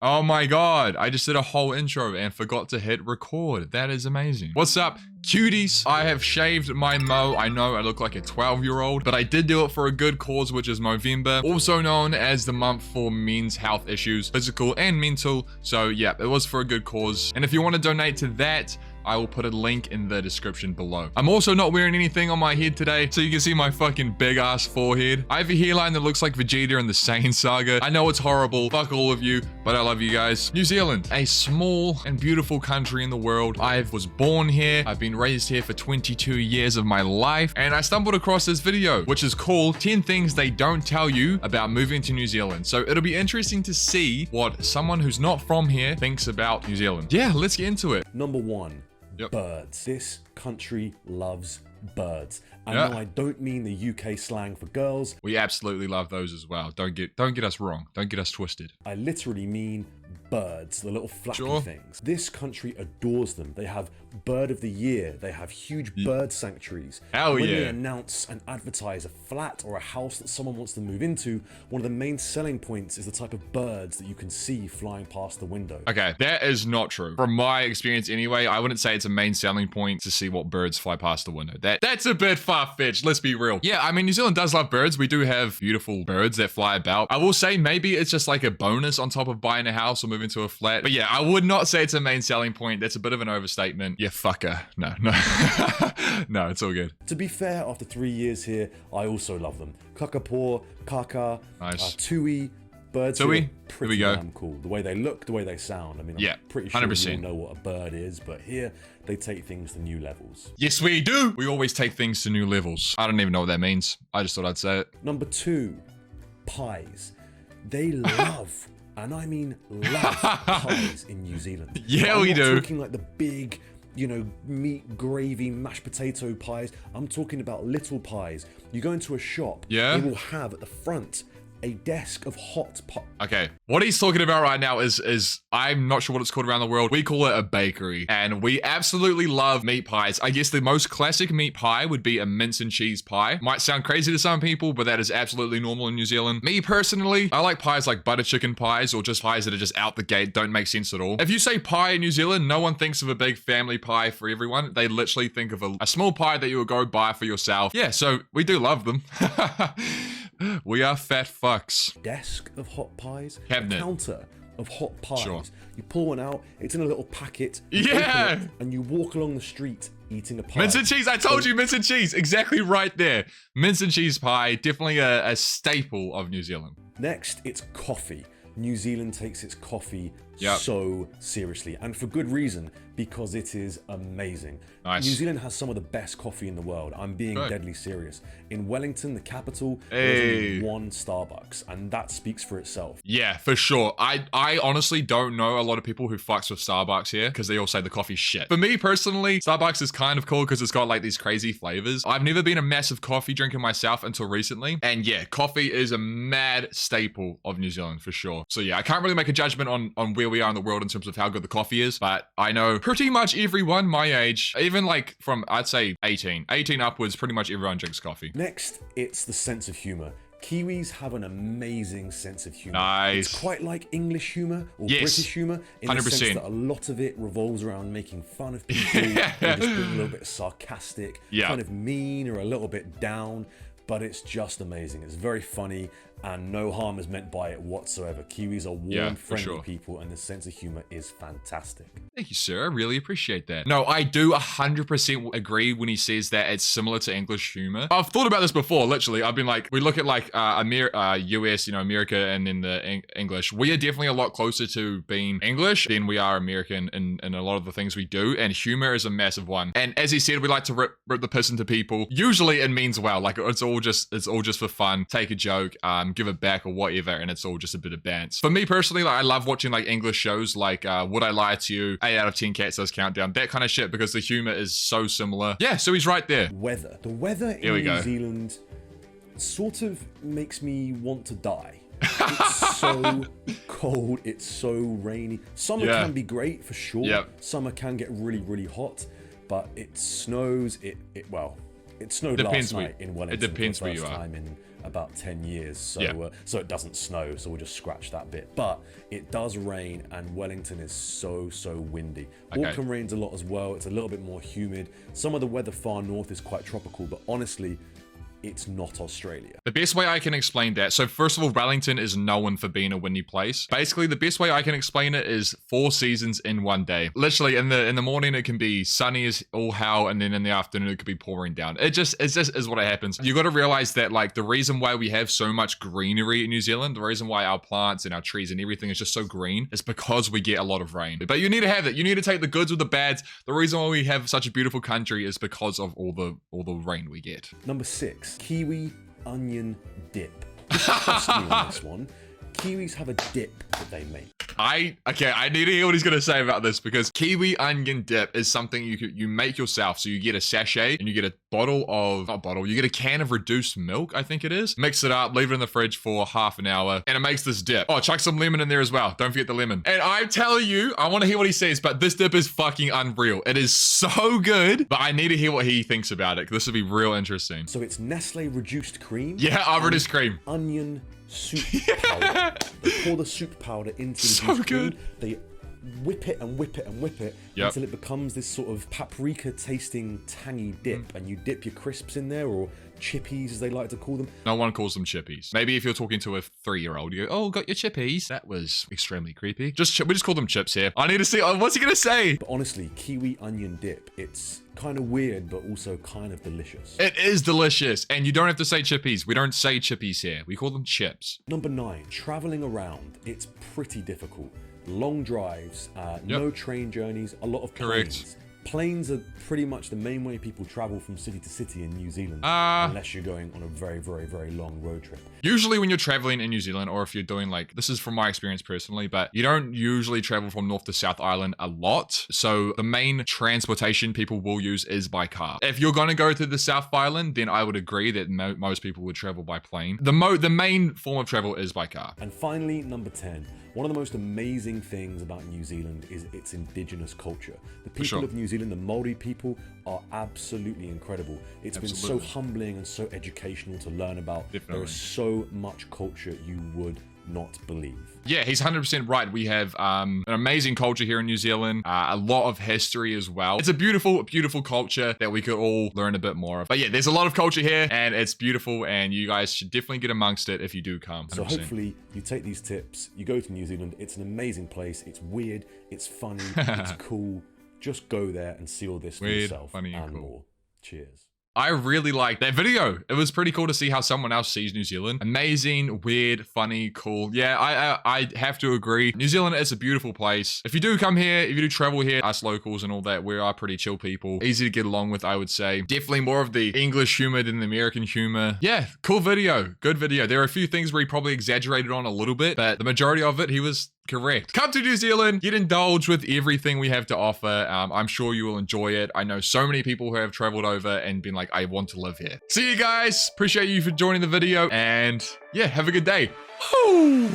Oh my god, I just did a whole intro and forgot to hit record. That is amazing. What's up, cuties? I have shaved my mo. I know I look like a 12-year-old, but I did do it for a good cause, which is Movember, also known as the month for men's health issues, physical and mental. So yeah, it was for a good cause. And if you want to donate to that, I will put a link in the description below. I'm also not wearing anything on my head today, so you can see my fucking big ass forehead. I have a hairline that looks like Vegeta in the Saiyan saga. I know it's horrible, fuck all of you, but I love you guys. New Zealand, a small and beautiful country in the world. I was born here, I've been raised here for 22 years of my life, and I stumbled across this video, which is called 10 Things They Don't Tell You About Moving to New Zealand. So it'll be interesting to see what someone who's not from here thinks about New Zealand. Yeah, let's get into it. Number one. Yep. Birds. This country loves birds. I know I don't mean the UK slang for girls. We absolutely love those as well. Don't get us wrong. Don't get us twisted. I literally mean birds, the little flappy things. This country adores them. They have bird of the year. They have huge bird sanctuaries. Hell when yeah. they announce and advertise a flat or a house that someone wants to move into, one of the main selling points is the type of birds that you can see flying past the window. Okay, that is not true. From my experience anyway, I wouldn't say it's a main selling point to see what birds fly past the window. That's a bit far-fetched, let's be real. Yeah, I mean, New Zealand does love birds. We do have beautiful birds that fly about. I will say maybe it's just like a bonus on top of buying a house or moving to a flat. But yeah, I would not say it's a main selling point. That's a bit of an overstatement. Yeah, fucker. No. No, it's all good. To be fair, after 3 years here, I also love them. Kakapo, kaka, nice. Tui, birds Tui? are pretty Here we go. damn cool. The way they look, the way they sound. I mean, I'm pretty sure 100%. you all know what a bird is, but here, they take things to new levels. Yes, we do. We always take things to new levels. I don't even know what that means. I just thought I'd say it. Number two, pies. They love, and I mean love, pies in New Zealand. Yeah, we do. I'm not talking like the big, meat, gravy, mashed potato pies. I'm talking about little pies. You go into a shop, they will have at the front a desk of hot pie. Okay, what he's talking about right now is I'm not sure what it's called around the world. We call it a bakery, and we absolutely love meat pies. I guess the most classic meat pie would be a mince and cheese pie. Might sound crazy to some people, but that is absolutely normal in New Zealand. Me personally, I like pies like butter chicken pies or just pies that are just out the gate, don't make sense at all. If you say pie in New Zealand, no one thinks of a big family pie for everyone. They literally think of a small pie that you would go buy for yourself. Yeah, so we do love them. We are fat fucks. Desk of hot pies. Cabinet. A counter of hot pies. Sure. You pull one out, it's in a little packet. Yeah! Open it, and you walk along the street eating a pie. Mince and cheese, I told you, mince and cheese. Exactly right there. Mince and cheese pie, definitely a staple of New Zealand. Next, it's coffee. New Zealand takes its coffee so seriously, and for good reason, because it is amazing. Nice. New Zealand has some of the best coffee in the world. I'm being deadly serious. In Wellington, the capital, there's only one Starbucks, and that speaks for itself. Yeah, for sure. I honestly don't know a lot of people who fucks with Starbucks here because they all say the coffee's shit. For me personally, Starbucks is kind of cool because it's got like these crazy flavors. I've never been a massive coffee drinker myself until recently, and yeah, coffee is a mad staple of New Zealand for sure. So yeah, I can't really make a judgment on where we are in the world in terms of how good the coffee is, but I know pretty much everyone my age, even like from I'd say 18 upwards, pretty much everyone drinks coffee. Next, it's the sense of humor. Kiwis have an amazing sense of humor. Nice. It's quite like English humor or British humor in 100%. the sense that a lot of it revolves around making fun of people, or just being a little bit sarcastic, kind of mean or a little bit down. But it's just amazing. It's very funny, and no harm is meant by it whatsoever. Kiwis are warm, friendly people, and the sense of humor is fantastic. Thank you, sir. I really appreciate that. No, I do 100% agree when he says that it's similar to English humor. I've thought about this before, literally. I've been like, we look at like US, America, and then the English. We are definitely a lot closer to being English than we are American in a lot of the things we do, and humor is a massive one. And as he said, we like to rip the piss into people. Usually it means well, like it's all just for fun. Take a joke, give it back or whatever, and it's all just a bit of bants. For me personally, like I love watching like English shows like Would I Lie to You, 8 out of 10 Cats Does Countdown, that kind of shit, because the humor is so similar. Yeah, so he's right there. Weather. The weather in New Zealand sort of makes me want to die. It's so cold, it's so rainy. Summer can be great for sure. Summer can get really, really hot, but it snows. It snowed last night in Wellington. It depends for the where you first are. time in about 10 years, so so it doesn't snow, so we'll just scratch that bit. But it does rain, and Wellington is so windy. Auckland rains a lot as well. It's a little bit more humid. Some of the weather far north is quite tropical, but honestly, it's not Australia. The best way I can explain that, so first of all, Wellington is known for being a windy place. Basically, the best way I can explain it is 4 seasons in one day. Literally, in the morning, it can be sunny as all hell, and then in the afternoon, it could be pouring down. It just is what happens. You got to realize that, like, the reason why we have so much greenery in New Zealand, the reason why our plants and our trees and everything is just so green, is because we get a lot of rain. But you need to have it. You need to take the goods with the bads. The reason why we have such a beautiful country is because of all the rain we get. Number 6. Kiwi onion dip. Just trust me on this one. Kiwis have a dip that they make. I need to hear what he's gonna say about this, because Kiwi onion dip is something you make yourself. So you get a sachet and you get a you get a can of reduced milk, I think it is. Mix it up, leave it in the fridge for half an hour, and it makes this dip. Oh, chuck some lemon in there as well. Don't forget the lemon. And I'm telling you, I want to hear what he says, but this dip is fucking unreal. It is so good, but I need to hear what he thinks about it. This will be real interesting. So it's Nestle reduced cream. Yeah, reduced cream. Onion soup powder. They pour the soup powder into the so good. Cream. They whip it and whip it and whip it until it becomes this sort of paprika tasting tangy dip, and you dip your crisps in there, or chippies as they like to call them. No one calls them chippies. Maybe if you're talking to a 3-year-old, you go, oh, got your chippies. That was extremely creepy. We just call them chips here. I need to see, what's he gonna say? But honestly, kiwi onion dip, it's kind of weird, but also kind of delicious. It is delicious, and you don't have to say chippies. We don't say chippies here. We call them chips. Number 9, traveling around. It's pretty difficult. Long drives, no train journeys, a lot of planes. Correct. Planes are pretty much the main way people travel from city to city in New Zealand, unless you're going on a very long road trip. Usually when you're traveling in New Zealand, or if you're doing, like, this is from my experience personally, but you don't usually travel from North to South Island a lot. So the main transportation people will use is by car. If you're going to go to the South Island, then I would agree that most people would travel by plane. The main form of travel is by car. And finally, number 10. One of the most amazing things about New Zealand is its indigenous culture. The people of New Zealand, the Maori people, are absolutely incredible. It's been so humbling and so educational to learn about. There is so much culture you would not believe. Yeah, he's 100% right. We have an amazing culture here in New Zealand, a lot of history as well. It's a beautiful culture that we could all learn a bit more of. But yeah, there's a lot of culture here, and it's beautiful, and you guys should definitely get amongst it if you do come. 100%. So hopefully you take these tips, you go to New Zealand. It's an amazing place. It's weird, it's funny, it's cool. Just go there and see all this for yourself, funny, and cool. More. Cheers. I really liked that video. It was pretty cool to see how someone else sees New Zealand. Amazing, weird, funny, cool. Yeah, I have to agree. New Zealand is a beautiful place. If you do come here, if you do travel here, us locals and all that, we are pretty chill people. Easy to get along with, I would say. Definitely more of the English humor than the American humor. Yeah, cool video. Good video. There are a few things where he probably exaggerated on a little bit, but the majority of it, he was correct. Come to New Zealand, get indulged with everything we have to offer. I'm sure you will enjoy it. I know so many people who have traveled over and been like, I want to live here. See you guys. Appreciate you for joining the video, and yeah, have a good day. Woo!